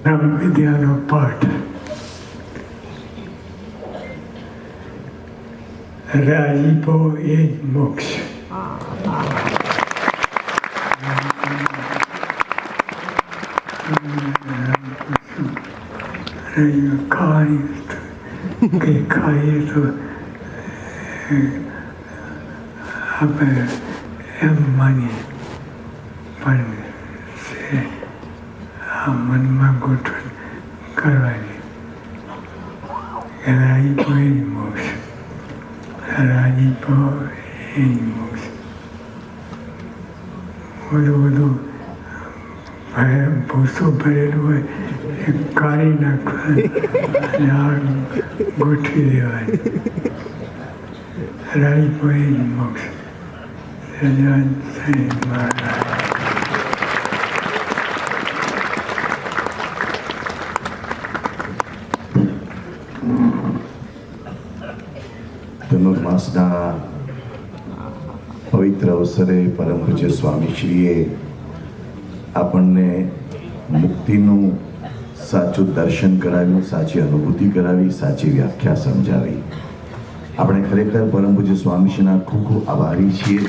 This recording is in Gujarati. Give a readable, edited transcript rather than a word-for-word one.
બ્રહ્મ વિદ્યાનો પાઠ. રાજીપો એ જ મોક્ષ. ખાવાની કંઈ ખાઈએ તો આપણે એમ માનીએ, પણ આ મનમાં ગોઠવણ કરવાની. રાજીપો એ જ મોક્ષ. રાજીપો એ જ મોક્ષ. બધું ભૂસો ભરેલું હોય એ કાઢી નાખવાનું અને આગ ગોઠવી દેવાની. રાજીપો એ જ મોક્ષ. સહજાનંદ સ્વામી મહારાજ. ધનુર્માસના પવિત્ર અવસરે પરમ પૂજ્ય સ્વામીશ્રીએ આપણને મુક્તિનું સાચું દર્શન કરાવ્યું, સાચી અનુભૂતિ કરાવી, સાચી વ્યાખ્યા સમજાવી. આપણે ખરેખર પરમ પૂજ્ય સ્વામીશ્રીના ખૂબ ખૂબ આભારી છીએ.